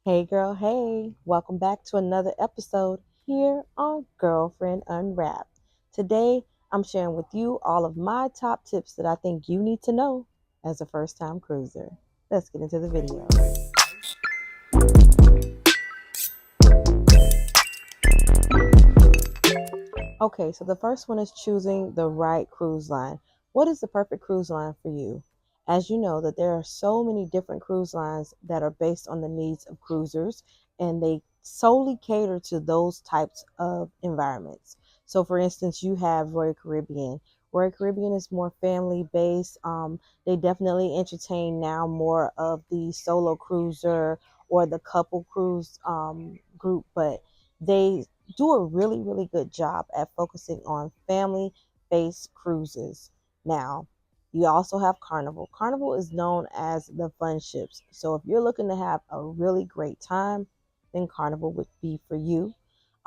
Hey girl, hey, welcome back to another episode here on Girlfriend Unwrapped. Today, I'm sharing with you all of my top tips that I think you need to know as a first time cruiser. Let's get into the video. Okay, so the first one is choosing the right cruise line. What is the perfect cruise line for you? As you know, that there are so many different cruise lines that are based on the needs of cruisers, and they solely cater to those types of environments. So, for instance, you have Royal Caribbean. Royal Caribbean is more family based. They definitely entertain now more of the solo cruiser or the couple cruise group, but they do a really good job at focusing on family based cruises. Now, you also have Carnival. Carnival is known as the fun ships. So if you're looking to have a really great time, then Carnival would be for you.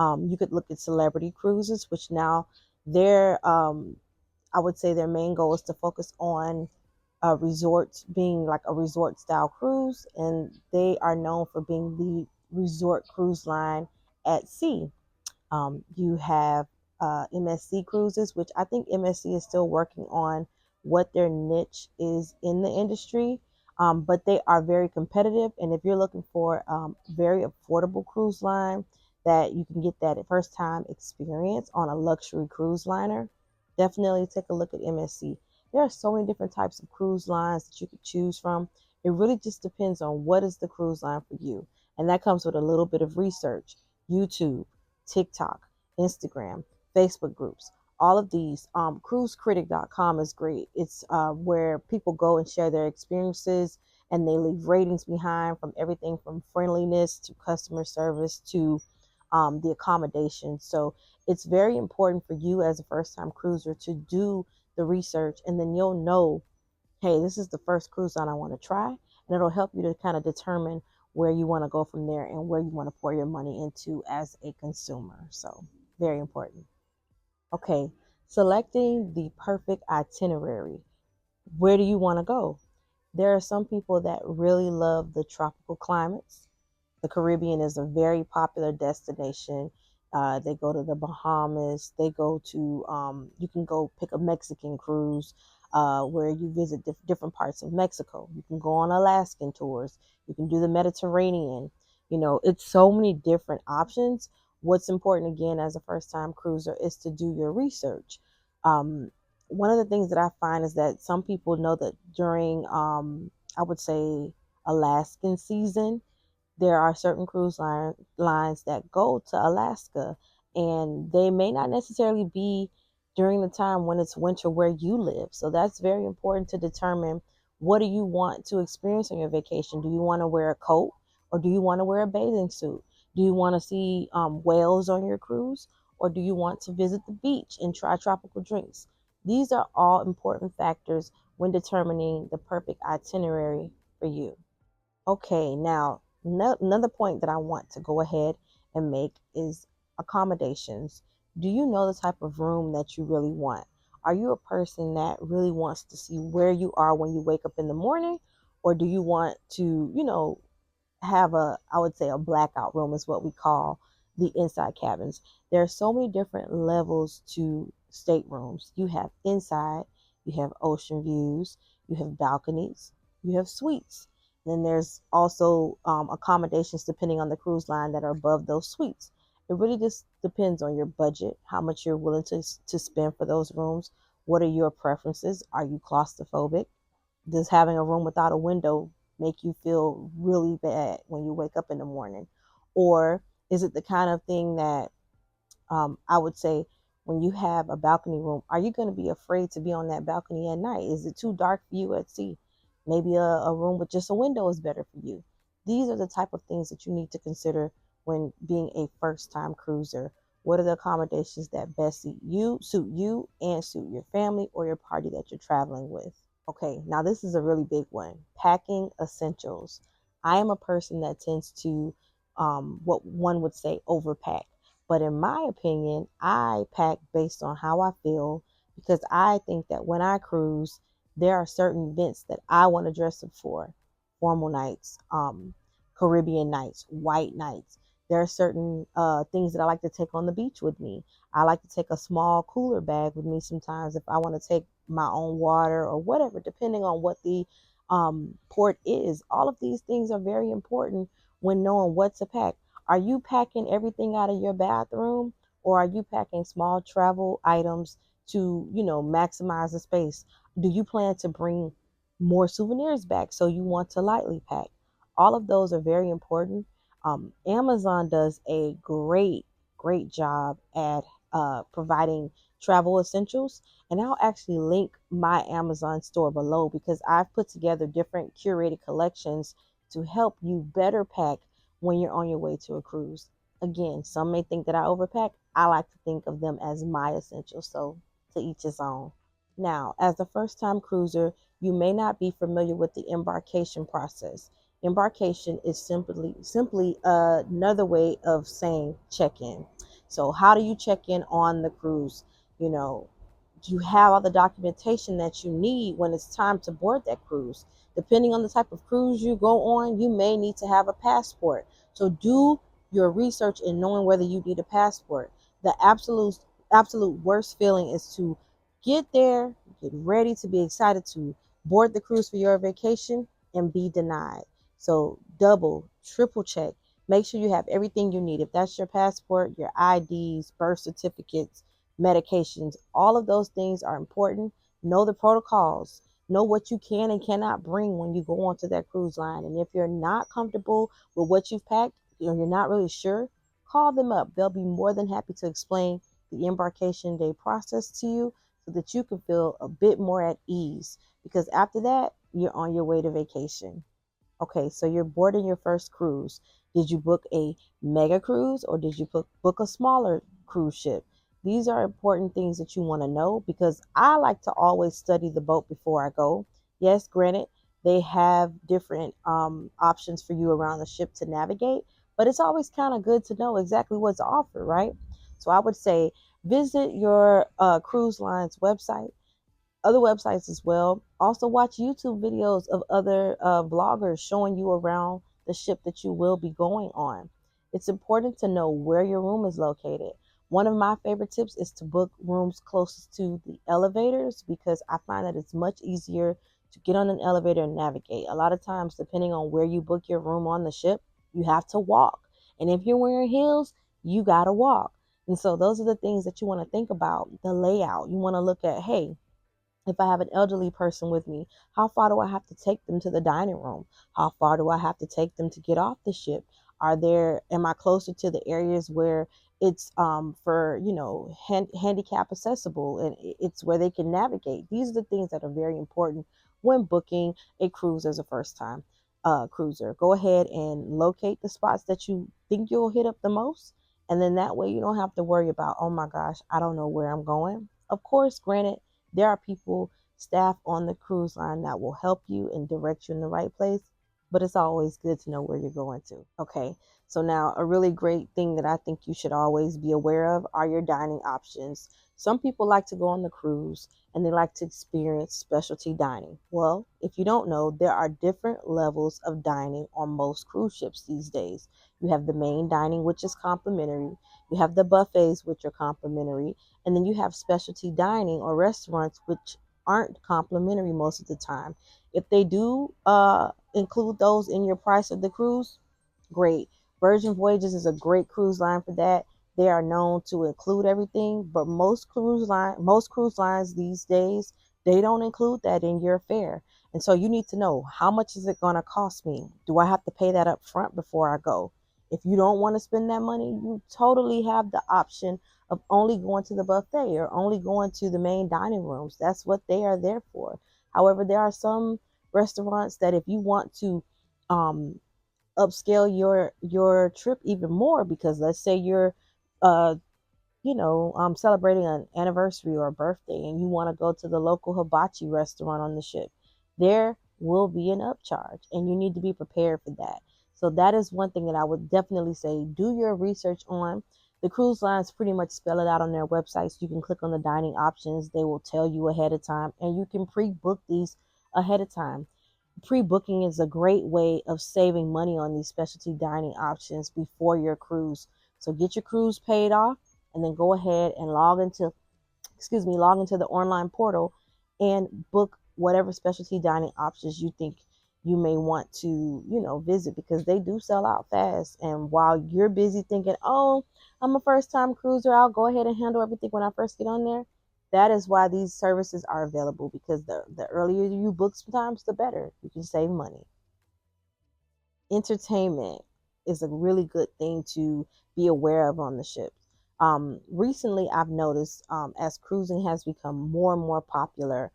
You could look at Celebrity Cruises, which now their I would say their main goal is to focus on resorts being like a resort style cruise, and they are known for being the resort cruise line at sea. You have MSC Cruises, which I think MSC is still working on what their niche is in the industry, but they are very competitive. And if you're looking for very affordable cruise line that you can get that first time experience on a luxury cruise liner, definitely take a look at MSC. There are so many different types of cruise lines that you could choose from. It really just depends on what is the cruise line for you. And that comes with a little bit of research. YouTube, TikTok, Instagram, Facebook groups, all of these. Cruisecritic.com is great. It's where people go and share their experiences, and they leave ratings behind from everything from friendliness to customer service to the accommodations. So it's very important for you as a first time cruiser to do the research, and then you'll know, hey, this is the first cruise line I want to try. And it'll help you to kind of determine where you want to go from there and where you want to pour your money into as a consumer. So, very important. Okay, selecting the perfect itinerary. Where do you want to go? There are some people that really love the tropical climates. The Caribbean is a very popular destination. They go to the Bahamas. They go to, you can go pick a Mexican cruise where you visit different parts of Mexico. You can go on Alaskan tours. You can do the Mediterranean. It's so many different options. What's important, again, as a first time cruiser is to do your research. Um, One of the things that I find is that some people know that during, I would say, Alaskan season, there are certain lines that go to Alaska, and they may not necessarily be during the time when it's winter where you live. So that's very important to determine, what do you want to experience on your vacation? Do you want to wear a coat, or do you want to wear a bathing suit? Do you want to see whales on your cruise, or do you want to visit the beach and try tropical drinks? These are all important factors when determining the perfect itinerary for you. Okay, now another point that I want to go ahead and make is accommodations. Do you know the type of room that you really want? Are you a person that really wants to see where you are when you wake up in the morning? Or do you want to, have I would say a blackout room is what we call the inside cabins. There are so many different levels to staterooms. You have inside, you have ocean views, you have balconies, you have suites. Then there's also accommodations depending on the cruise line that are above those suites. It really just depends on your budget, how much you're willing to spend for those rooms. What are your preferences? Are you claustrophobic? Does having a room without a window make you feel really bad when you wake up in the morning? Or is it the kind of thing that, I would say, when you have a balcony room, are you going to be afraid to be on that balcony at night? Is it too dark for you at sea? Maybe a room with just a window is better for you. These are the type of things that you need to consider when being a first time cruiser. What are the accommodations that best suit you, and suit your family or your party that you're traveling with? Okay, now this is a really big one. Packing essentials. I am a person that tends to, what one would say, overpack. But in my opinion, I pack based on how I feel, because I think that when I cruise, there are certain events that I want to dress up for. Formal nights, Caribbean nights, white nights. There are certain things that I like to take on the beach with me. I like to take a small cooler bag with me sometimes if I want to take my own water or whatever, depending on what the port is. All of these things are very important when knowing what to pack. Are you packing everything out of your bathroom, or are you packing small travel items to, maximize the space? Do you plan to bring more souvenirs back, so you want to lightly pack? All of those are very important. Amazon does a great job at providing travel essentials. And I'll actually link my Amazon store below because I've put together different curated collections to help you better pack when you're on your way to a cruise. Again, some may think that I overpack. I like to think of them as my essentials. So to each his own. Now, as a first time cruiser, you may not be familiar with the embarkation process. Embarkation is simply another way of saying check-in. So how do you check in on the cruise? You know, you have all the documentation that you need when it's time to board that cruise. Depending on the type of cruise you go on, you may need to have a passport. So do your research in knowing whether you need a passport. The absolute worst feeling is to get there, get ready to be excited to board the cruise for your vacation and be denied. So double, triple check. Make sure you have everything you need. If that's your passport, your IDs, birth certificates, medications, all of those things are important. Know the protocols. Know what you can and cannot bring when you go onto that cruise line. And if you're not comfortable with what you've packed, or you're not really sure, call them up. They'll be more than happy to explain the embarkation day process to you so that you can feel a bit more at ease. Because after that, you're on your way to vacation. Okay, so you're boarding your first cruise. Did you book a mega cruise or did you book a smaller cruise ship? These are important things that you want to know because I like to always study the boat before I go. Yes, granted, they have different options for you around the ship to navigate, but it's always kind of good to know exactly what's offered, right? So I would say visit your cruise line's website, other websites as well. Also, watch YouTube videos of other vloggers showing you around the ship that you will be going on. It's important to know where your room is located. One of my favorite tips is to book rooms closest to the elevators because I find that it's much easier to get on an elevator and navigate. A lot of times, depending on where you book your room on the ship, you have to walk. And if you're wearing heels, you got to walk. And so those are the things that you want to think about. The layout. You want to look at, hey, if I have an elderly person with me, how far do I have to take them to the dining room? How far do I have to take them to get off the ship? Am I closer to the areas where it's for, handicap accessible and it's where they can navigate? These are the things that are very important when booking a cruise as a first time cruiser. Go ahead and locate the spots that you think you'll hit up the most. And then that way you don't have to worry about, oh my gosh, I don't know where I'm going. Of course, granted, there are people, staff on the cruise line that will help you and direct you in the right place, but it's always good to know where you're going to. Okay, so now a really great thing that I think you should always be aware of are your dining options. Some people like to go on the cruise and they like to experience specialty dining. Well, if you don't know, there are different levels of dining on most cruise ships these days. You have the main dining, which is complimentary. You have the buffets, which are complimentary. And then you have specialty dining or restaurants, which aren't complimentary most of the time. If they do include those in your price of the cruise, great. Virgin Voyages is a great cruise line for that. They are known to include everything, but most cruise lines these days, they don't include that in your fare. And so you need to know, how much is it going to cost me? Do I have to pay that up front before I go? If you don't want to spend that money, you totally have the option of only going to the buffet or only going to the main dining rooms. That's what they are there for. However, there are some restaurants that if you want to um, upscale your trip even more, because let's say you're uh celebrating an anniversary or a birthday and you want to go to the local hibachi restaurant on the ship, there will be an upcharge and you need to be prepared for that. So that is one thing that I would definitely say, do your research on. The cruise lines pretty much spell it out on their websites. You can click on the dining options. They will tell you ahead of time and you can pre-book these ahead of time. Pre-booking is a great way of saving money on these specialty dining options before your cruise. So get your cruise paid off and then go ahead and log into the online portal and book whatever specialty dining options you think you may want to, visit, because they do sell out fast. And while you're busy thinking, oh, I'm a first time cruiser, I'll go ahead and handle everything when I first get on there. That is why these services are available, because the earlier you book, sometimes the better. You can save money. Entertainment is a really good thing to be aware of on the ship. Recently, I've noticed, as cruising has become more and more popular,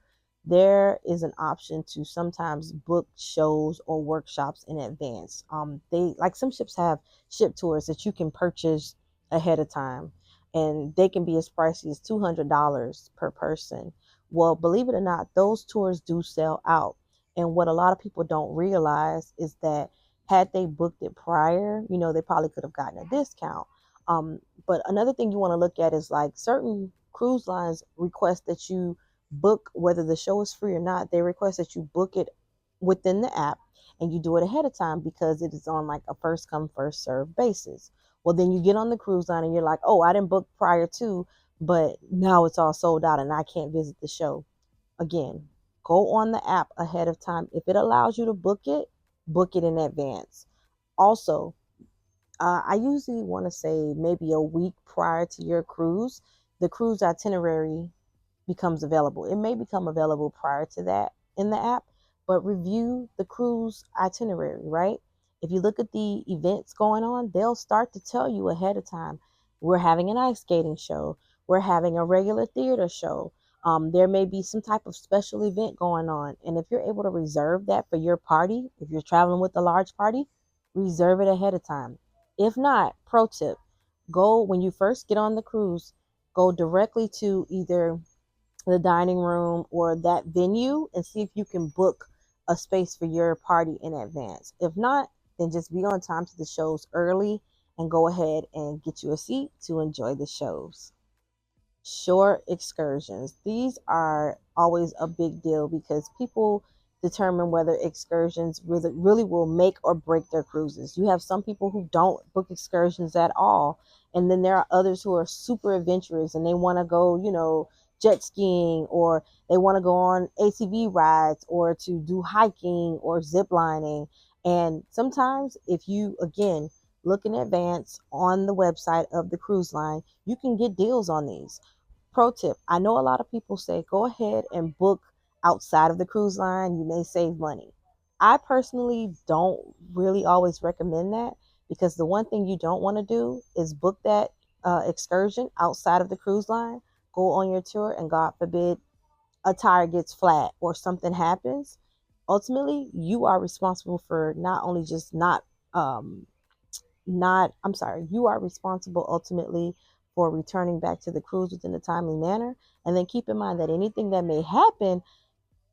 there is an option to sometimes book shows or workshops in advance. They like some ships have ship tours that you can purchase ahead of time, and they can be as pricey as $200 per person. Well, believe it or not, those tours do sell out. And what a lot of people don't realize is that had they booked it prior, they probably could have gotten a discount. But another thing you want to look at is like certain cruise lines request that you book, whether the show is free or not, they request that you book it within the app and you do it ahead of time because it is on like a first come, first serve basis. Well, then you get on the cruise line and you're like, oh, I didn't book prior to, but now it's all sold out and I can't visit the show. Again, go on the app ahead of time. If it allows you to book it in advance. Also, I usually want to say maybe a week prior to your cruise, the cruise itinerary becomes available. It may become available prior to that in the app, but review the cruise itinerary, right? If you look at the events going on, they'll start to tell you ahead of time. We're having an ice skating show. We're having a regular theater show. There may be some type of special event going on. And if you're able to reserve that for your party, if you're traveling with a large party, reserve it ahead of time. If not, pro tip, go when you first get on the cruise, go directly to either the dining room or that venue and see if you can book a space for your party in advance. If not, then just be on time to the shows early and go ahead and get you a seat to enjoy the shows. Short excursions. These are always a big deal because people determine whether excursions really will make or break their cruises. You have some people who don't book excursions at all, and then there are others who are super adventurous and they want to go, jet skiing, or they want to go on ATV rides, or to do hiking or zip lining. And sometimes, if you again look in advance on the website of the cruise line, you can get deals on these. Pro tip, I know a lot of people say go ahead and book outside of the cruise line, you may save money. I personally don't really always recommend that, because the one thing you don't want to do is book that excursion outside of the cruise line, go on your tour, and God forbid a tire gets flat or something happens. Ultimately, you are responsible for not only just um, you are responsible ultimately for returning back to the cruise within a timely manner. And then keep in mind that anything that may happen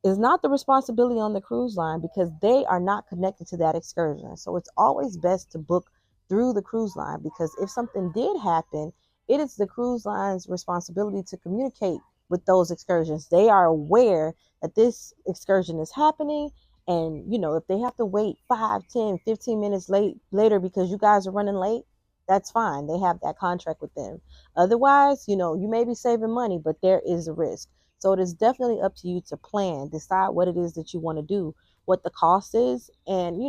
is not the responsibility on the cruise line, because they are not connected to that excursion. So it's always best to book through the cruise line, because if something did happen, it is the cruise line's responsibility to communicate with those excursions. They are aware that this excursion is happening. And, if they have to wait 5, 10, 15 minutes later because you guys are running late, that's fine. They have that contract with them. Otherwise, you may be saving money, but there is a risk. So it is definitely up to you to plan, decide what it is that you want to do, what the cost is. And,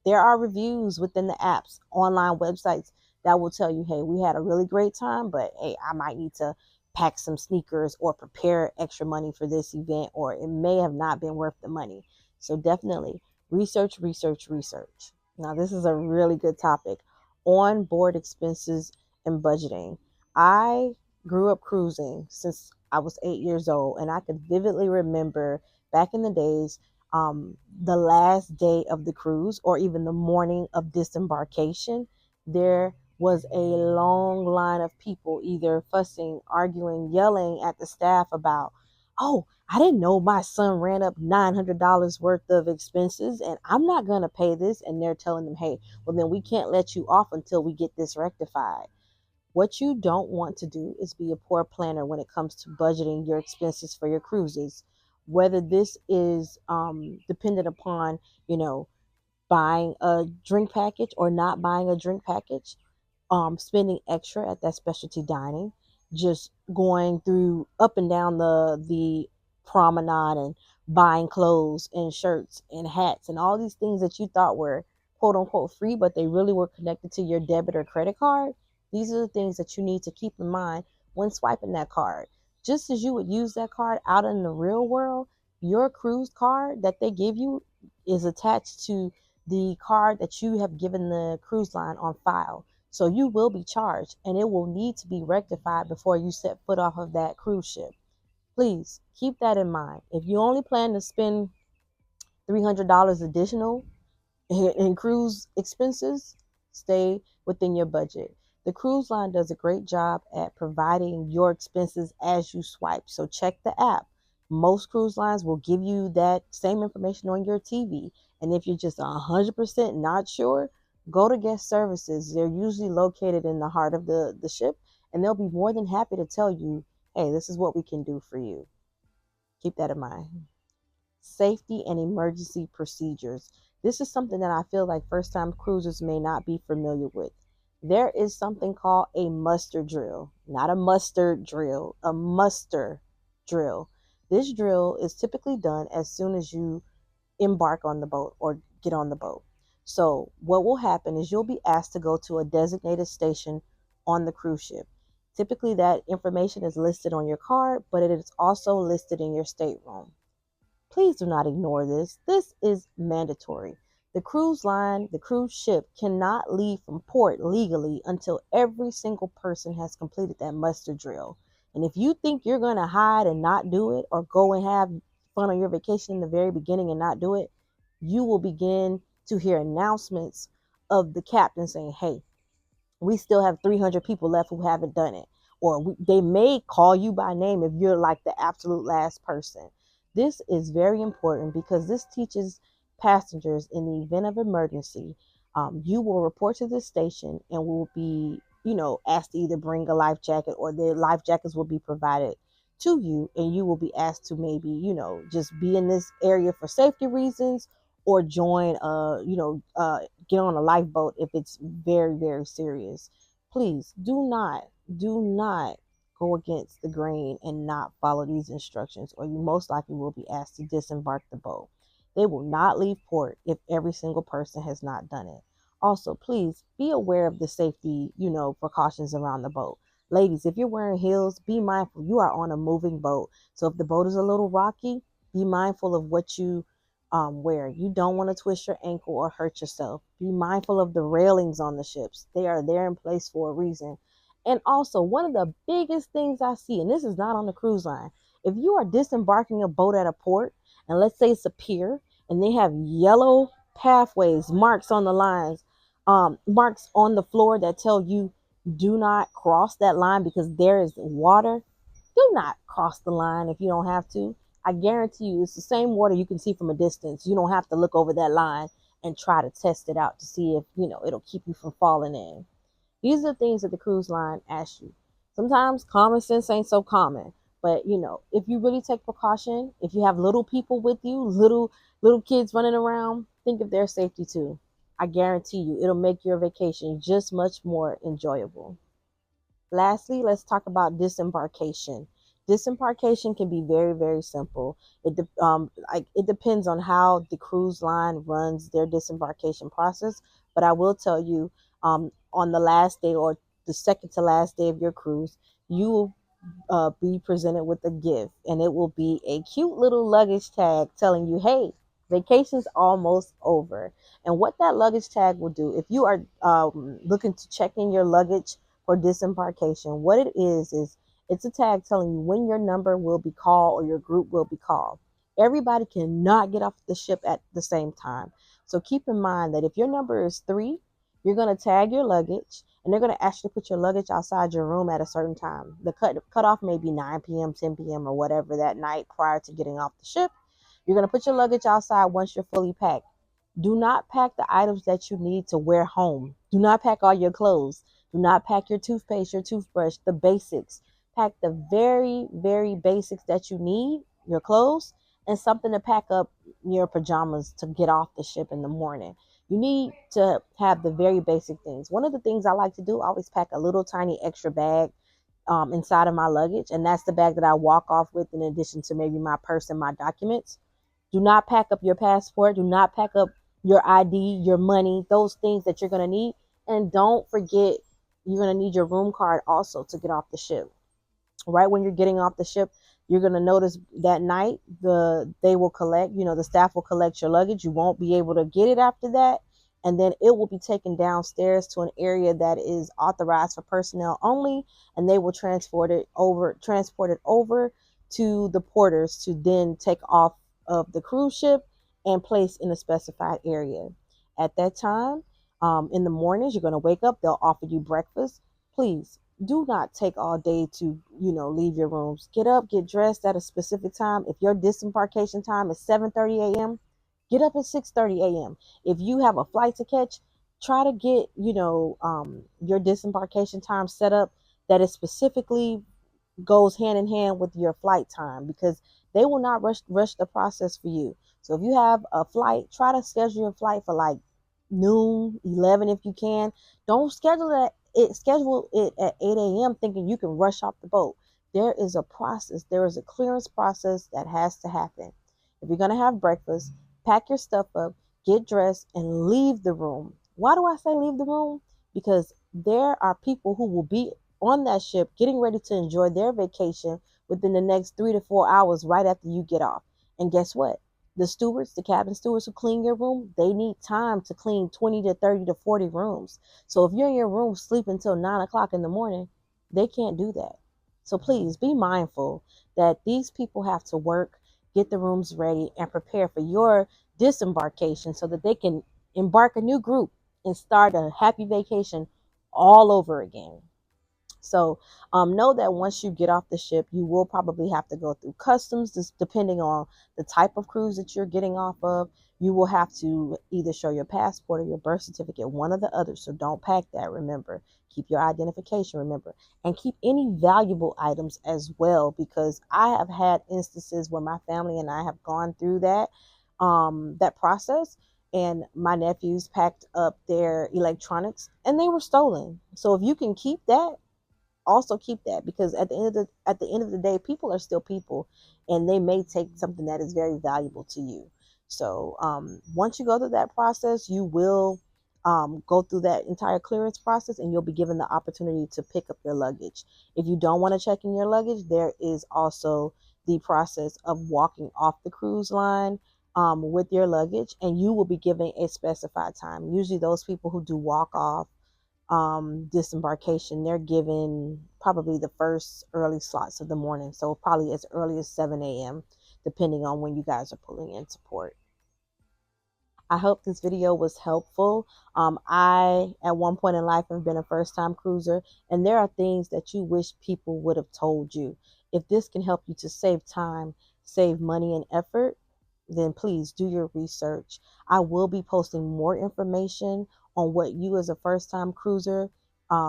there are reviews within the apps, online websites that will tell you, hey, we had a really great time, but hey, I might need to pack some sneakers or prepare extra money for this event, or it may have not been worth the money. So definitely research, research, research. Now, this is a really good topic: onboard expenses and budgeting. I grew up cruising since I was 8 years old, and I could vividly remember back in the days, the last day of the cruise, or even the morning of disembarkation, there was a long line of people either fussing, arguing, yelling at the staff about, oh, I didn't know my son ran up $900 worth of expenses and I'm not going to pay this. And they're telling them, hey, well, then we can't let you off until we get this rectified. What you don't want to do is be a poor planner when it comes to budgeting your expenses for your cruises. whether this is dependent upon, you know, buying a drink package or not buying a drink package, spending extra at that specialty dining, just going through up and down the promenade and buying clothes and shirts and hats and all these things that you thought were quote unquote free, but they really were connected to your debit or credit card. These are the things that you need to keep in mind when swiping that card. Just as you would use that card out in the real world, your cruise card that they give you is attached to the card that you have given the cruise line on file. So you will be charged and it will need to be rectified before you set foot off of that cruise ship. Please keep that in mind. If you only plan to spend $300 additional in cruise expenses, stay within your budget. The cruise line does a great job at providing your expenses as you swipe. So check the app. Most cruise lines will give you that same information on your TV. And if you're just 100% not sure, go to guest services. They're usually located in the heart of the ship, and they'll be more than happy to tell you, hey, this is what we can do for you. Keep that in mind. Safety and emergency procedures. This is something that I feel like first time cruisers may not be familiar with. There is something called a muster drill, not a mustard drill, a muster drill. This drill is typically done as soon as you embark on the boat or get on the boat. So, what will happen is you'll be asked to go to a designated station on the cruise ship. Typically, that information is listed on your card, but it is also listed in your stateroom. Please do not ignore this. This is mandatory. The cruise line, the cruise ship cannot leave from port legally until every single person has completed that muster drill. And if you think you're going to hide and not do it or go and have fun on your vacation in the very beginning and not do it, you will begin to hear announcements of the captain saying, hey, we still have 300 people left who haven't done it. Or they may call you by name if you're like the absolute last person. This is very important because this teaches passengers in the event of emergency, you will report to the station and will be, asked to either bring a life jacket or the life jackets will be provided to you, and you will be asked to maybe, just be in this area for safety reasons or join get on a lifeboat if it's very, very serious. Please do not go against the grain and not follow these instructions, or you most likely will be asked to disembark the boat. They will not leave port if every single person has not done it. Also, please be aware of the safety, precautions around the boat. Ladies, if you're wearing heels, be mindful. You are on a moving boat. So if the boat is a little rocky, be mindful of what you wear. You don't want to twist your ankle or hurt yourself. Be mindful of the railings on the ships. They are there in place for a reason. And also, one of the biggest things I see, and this is not on the cruise line, if you are disembarking a boat at a port, and let's say it's a pier, and they have yellow pathways, marks on the lines, marks on the floor that tell you do not cross that line because there is water, do not cross the line if you don't have to. I guarantee you it's the same water you can see from a distance. You don't have to look over that line and try to test it out to see if, it'll keep you from falling in. These are the things that the cruise line asks you. Sometimes common sense ain't so common, but if you really take precaution, if you have little people with you, little kids running around, think of their safety too. I guarantee you it'll make your vacation just much more enjoyable. Lastly, let's talk about disembarkation. Disembarkation can be very, very simple. It depends on how the cruise line runs their disembarkation process. But I will tell you, on the last day or the second to last day of your cruise, you will be presented with a gift, and it will be a cute little luggage tag telling you, hey, vacation's almost over. And what that luggage tag will do, if you are looking to check in your luggage for disembarkation, what it is it's a tag telling you when your number will be called or your group will be called. Everybody cannot get off the ship at the same time. So keep in mind that if your number is 3, you're going to tag your luggage, and they're going to ask you to put your luggage outside your room at a certain time. The cutoff may be 9 p.m., 10 p.m., or whatever that night prior to getting off the ship. You're going to put your luggage outside once you're fully packed. Do not pack the items that you need to wear home. Do not pack all your clothes. Do not pack your toothpaste, your toothbrush, the basics. Pack the very, very basics that you need, your clothes, and something to pack up your pajamas to get off the ship in the morning. You need to have the very basic things. One of the things I like to do, I always pack a little tiny extra bag inside of my luggage, and that's the bag that I walk off with, in addition to maybe my purse and my documents. Do not pack up your passport. Do not pack up your ID, your money, those things that you're going to need. And don't forget, you're going to need your room card also to get off the ship. Right when you're getting off the ship, you're going to notice that night they will collect, the staff will collect your luggage. You won't be able to get it after that, and then it will be taken downstairs to an area that is authorized for personnel only, and they will transport it over to the porters to then take off of the cruise ship and place in a specified area. At that time, in the mornings, you're going to wake up, they'll offer you breakfast. Please do not take all day to leave your rooms. Get up, get dressed at a specific time. If your disembarkation time is 7:30 a.m., get up at 6:30 a.m. If you have a flight to catch, try to get your disembarkation time set up that is specifically goes hand in hand with your flight time, because they will not rush the process for you. So if you have a flight, try to schedule your flight for like noon, 11 if you can. Don't schedule it at 8 a.m. thinking you can rush off the boat. There is a process. There is a clearance process that has to happen. If you're going to have breakfast, pack your stuff up, get dressed, and leave the room. Why do I say leave the room? Because there are people who will be on that ship getting ready to enjoy their vacation within the next 3 to 4 hours right after you get off. And guess what? The stewards, the cabin stewards who clean your room, they need time to clean 20 to 30 to 40 rooms. So if you're in your room sleeping until 9 o'clock in the morning, they can't do that. So please be mindful that these people have to work, get the rooms ready, and prepare for your disembarkation so that they can embark a new group and start a happy vacation all over again. So know that once you get off the ship, you will probably have to go through customs, just depending on the type of cruise that you're getting off of. You will have to either show your passport or your birth certificate, one or the other. So don't pack that, remember. Keep your identification, remember. And keep any valuable items as well, because I have had instances where my family and I have gone through that process, and my nephews packed up their electronics and they were stolen. So if you can keep that, also keep that, because at the end of the day, people are still people, and they may take something that is very valuable to you. So once you go through that process, you will go through that entire clearance process, and you'll be given the opportunity to pick up your luggage. If you don't want to check in your luggage, there is also the process of walking off the cruise line with your luggage, and you will be given a specified time. Usually those people who do walk off disembarkation, they're given probably the first early slots of the morning, so probably as early as 7 a.m., depending on when you guys are pulling into port. I hope this video was helpful. I, at one point in life, have been a first time cruiser, and there are things that you wish people would have told you. If this can help you to save time, save money and effort, then please do your research. I will be posting more information on what you as a first time cruiser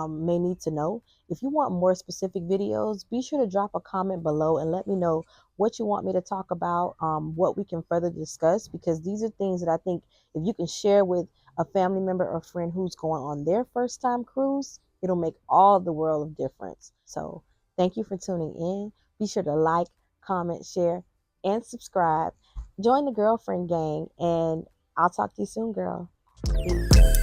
may need to know. If you want more specific videos, be sure to drop a comment below and let me know what you want me to talk about, what we can further discuss, because these are things that I think if you can share with a family member or friend who's going on their first time cruise, it'll make all the world of difference. So thank you for tuning in. Be sure to like, comment, share, and subscribe. Join the girlfriend gang, and I'll talk to you soon, girl. Peace.